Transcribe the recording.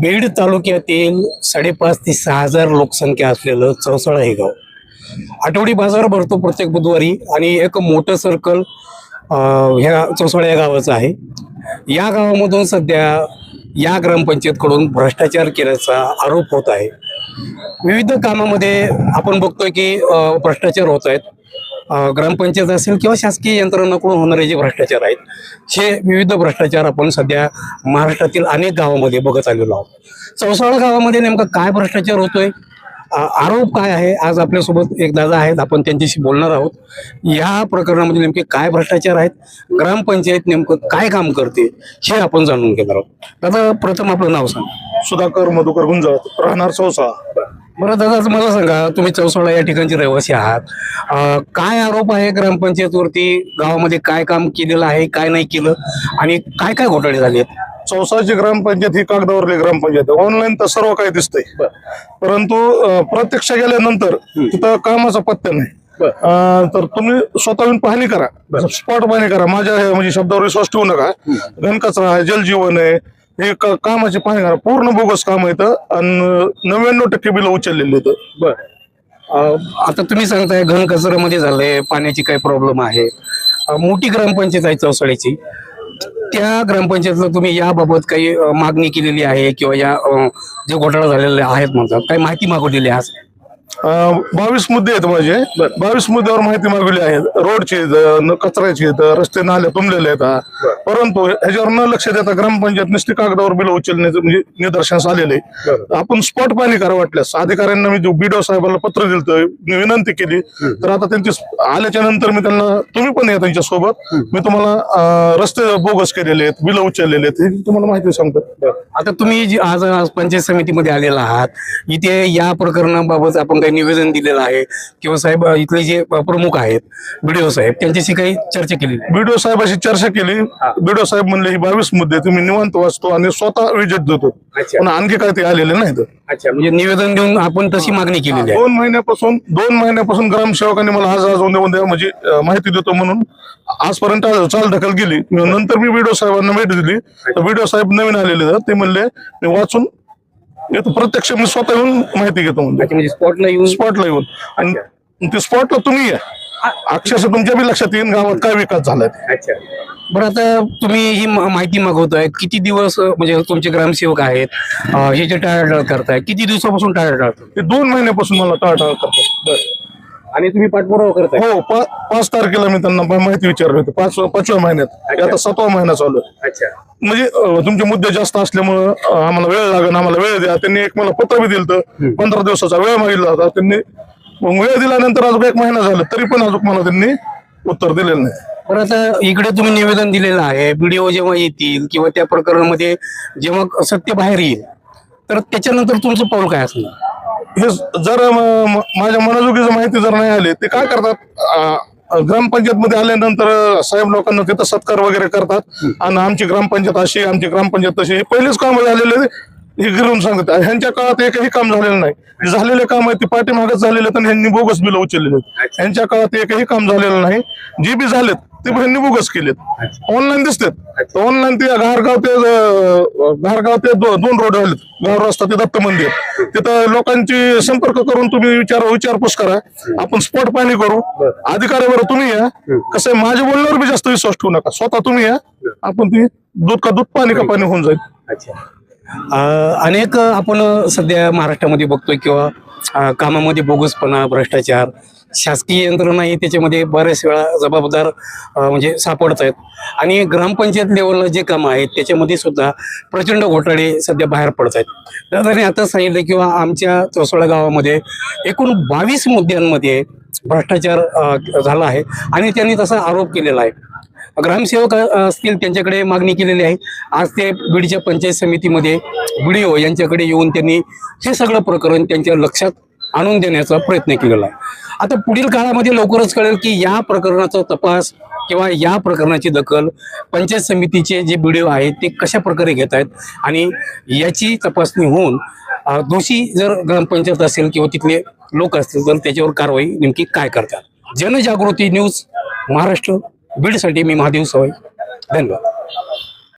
बीड तालुक्यातील 5.5 ते 6,000 लोकसंख्या असलेलं चौसाळा हे गाव. आठवडी बाजार भरतो प्रत्येक बुधवारी आणि एक मोठं सर्कल ह्या चौसाळा या गावाचं आहे. या गावामधून सध्या या ग्रामपंचायतकडून भ्रष्टाचार केल्याचा आरोप होत आहे. विविध कामामध्ये आपण बघतोय की भ्रष्टाचार होत आहेत. ग्रामपंचायत असेल किंवा शासकीय यंत्रणाकडून होणारे जे भ्रष्टाचार आहेत, हे विविध भ्रष्टाचार आपण सध्या महाराष्ट्रातील अनेक गावामध्ये बघत आलेलो आहोत. चौसाळा गावामध्ये नेमका काय भ्रष्टाचार होतोय, आरोप काय आहे, आज आपल्यासोबत एक दादा आहेत, आपण त्यांच्याशी बोलणार आहोत. या प्रकरणामध्ये नेमके काय भ्रष्टाचार आहेत, ग्रामपंचायत नेमकं काय काम करते, हे आपण जाणून घेणार आहोत. दादा, प्रथम आपलं नाव सांग. सुधाकर मधुकर गुंजाळ, राहणार चौसाळा. बरं दादा, मला सांगा, तुम्ही चौसाळा या ठिकाणचे रहिवासी आहात. काय आरोप आहे ग्रामपंचायतवरती, गावामध्ये काय काम केलेलं आहे, काय नाही केलं आणि काय काय घोटाळे झाले? चौसाळ्याची ग्रामपंचायत ही कागदावरली ग्रामपंचायत, ऑनलाईन तर सर्व काही दिसतंय, परंतु प्रत्यक्ष गेल्यानंतर तिथं कामाचा पत्ता नाही. तर तुम्ही स्वतःहून पाहणी करा, स्पॉट पाहणी करा. माझ्या म्हणजे शब्दावर विश्वास ठेवू नका. घनकचरा आहे, जलजीवन आहे, हे कामाची पाहणी करा. पूर्ण बोगस काम येतं आणि 99% बिल उचललेली होतं. बरं, आता तुम्ही सांगताय घन कचऱ्यामध्ये झालंय, पाण्याची काय प्रॉब्लेम आहे. मोठी ग्रामपंचायत आहे चौसाळ्याची. त्या ग्रामपंचायतला तुम्ही याबाबत काही मागणी केलेली आहे किंवा या जे घोटाळा झालेले आहेत म्हणतात, काही माहिती मागवलेली आहे? 22 मुद्दे आहेत माझे. 22 मुद्द्यावर माहिती मागवली आहे. रोडची, कचऱ्याची, रस्ते नाले तुंबलेले आहेत. परंतु ह्याच्यावर न लक्ष देता ग्रामपंचायत नुसती कागदावर बिल उचलण्याचं म्हणजे निदर्शनास आलेले. आपण स्पॉट पाहणी करा वाटल्यास. अधिकाऱ्यांना मी बीडीओ साहेबांना पत्र दिलं, विनंती केली, तर आता त्यांची आल्याच्या नंतर मी त्यांना, तुम्ही पण या त्यांच्या सोबत, मी तुम्हाला रस्ते बोगस केलेले आहेत, बिल उचललेले आहेत, हे तुम्हाला माहिती सांगतो. आता तुम्ही आज पंचायत समितीमध्ये आलेला आहात, इथे या प्रकरणाबाबत आपण काही निवेदन दिलेलं आहे किंवा साहेब इथले जे प्रमुख आहेत बीडीओ साहेब, त्यांच्याशी काही चर्चा केली? बीडीओ साहेबांशी चर्चा केली. बीडीओ साहेब म्हणले ही 22 मुद्दे तुम्ही निवांत वाचतो आणि स्वतः विजिट देतो, पण आणखी काय ते आलेले नाहीत. अच्छा, म्हणजे निवेदन देऊन आपण तशी मागणी केलेली आहे. 2 महिन्यापासून ग्रामसेवकांनी मला आज उद्या म्हणजे माहिती देतो म्हणून आजपर्यंत चाल ढकल गेली. नंतर मी बीडीओ साहेबांना भेट दिली, तर बीडीओ साहेब नवीन आलेले, ते म्हणले मी वाचून येतो, प्रत्यक्ष मी स्वतः येऊन माहिती घेतो म्हणजे स्पॉटला येऊन आणि ते स्पॉटला तुम्ही या, अक्षरशः तुमच्या बी लक्षात येईल गावात काय विकास झालाय. अच्छा, बरं, आता तुम्ही ही माहिती मागवताय, किती दिवस म्हणजे तुमचे ग्रामसेवक आहेत हे जे टाळाटाळ करताय, किती दिवसापासून टाळाटाळ? ते 2 महिन्यापासून मला टाळाटाळ करतात. बरं, आणि तुम्ही पाठपुरावा करताय? हो, 5 तारखेला मी त्यांना माहिती विचारली होती, 5व्या महिन्यात, आता 7वा महिना चालू आहे. अच्छा, म्हणजे तुमचे मुद्दे जास्त असल्यामुळं आम्हाला वेळ लागेल, आम्हाला वेळ द्या. त्यांनी एक मला पत्र बी दिलं, 15 दिवसाचा वेळ मागितला होता त्यांनी. मग वेळ दिल्यानंतर अजून 1 महिना झाला, तरी पण अजून मला त्यांनी उत्तर दिलेलं नाही. पण आता इकडे तुम्ही निवेदन दिलेलं आहे, बीडीओ जेव्हा येतील किंवा त्या प्रकरणामध्ये जेव्हा सत्य बाहेर येईल, तर त्याच्यानंतर तुमचं पाऊल काय असणार? हे जर माझ्या मनाजोगीची माहिती जर नाही आली, ते काय करतात, ग्रामपंचायत मध्ये आल्यानंतर साहेब लोकांना तिथं सत्कार वगैरे करतात आणि आमची ग्रामपंचायत अशी, आमची ग्रामपंचायत तशी. हे पहिलेच काम झालेले हे गिरून सांगतात. ह्यांच्या काळात एकही काम झालेलं नाही. झालेले काम आहे ते पाठीमागच झालेले, तर ह्यांनी बोगस बिल उचललेले. ह्यांच्या काळात एकही काम झालेलं नाही. जे बी झालेत ते ह्यांनी बोगस केलेत. ऑनलाईन दिसतात. ऑनलाईन ते घारगाव ते 2 रोड झालेत. गाव रस्ता ते दत्त मंदिर, तिथं लोकांची संपर्क करून तुम्ही विचारपूस करा. आपण स्पॉट पाहणी करू. अधिकाऱ्यावर तुम्ही या. कसं आहे, माझ्या बोलण्यावर बी जास्त विश्वास ठेवू नका. स्वतः तुम्ही या. आपण ती दूध का दूध, पाणी का पाणी होऊन जाईल. अच्छा, अनेक आपण सध्या महाराष्ट्रामध्ये बघतोय किंवा कामामध्ये बोगसपणा, भ्रष्टाचार, शासकीय यंत्रणाही त्याच्यामध्ये बऱ्याच वेळा जबाबदार म्हणजे सापडत आहेत. आणि ग्रामपंचायत लेवलला जे कामं आहेत त्याच्यामध्ये सुद्धा प्रचंड घोटाळे सध्या बाहेर पडत आहेत. दादाने आता सांगितलं किंवा आमच्या चौसाळा गावामध्ये एकूण 22 मुद्द्यांमध्ये भ्रष्टाचार झाला आहे आणि त्यांनी तसा आरोप केलेला आहे. ग्रामसेवक असतील त्यांच्याकडे मागणी केलेली आहे. आज ते बीडच्या पंचायत समितीमध्ये बीडीओ यांच्याकडे येऊन त्यांनी हे सगळं प्रकरण त्यांच्या लक्षात आणून देण्याचा प्रयत्न केलेला आहे. आता पुढील काळामध्ये लवकरच कळेल की या प्रकरणाचा तपास किंवा या प्रकरणाची दखल पंचायत समितीचे जे बीडीओ आहेत ते कशा प्रकारे घेत आहेत आणि याची तपासणी होऊन दोषी जर ग्रामपंचायत असेल किंवा तिथले लोक असतील तर त्याच्यावर कारवाई नेमकी काय करतात. जनजागृती न्यूज महाराष्ट्र, बीडसाठी मी महादेव सवय. धन्यवाद.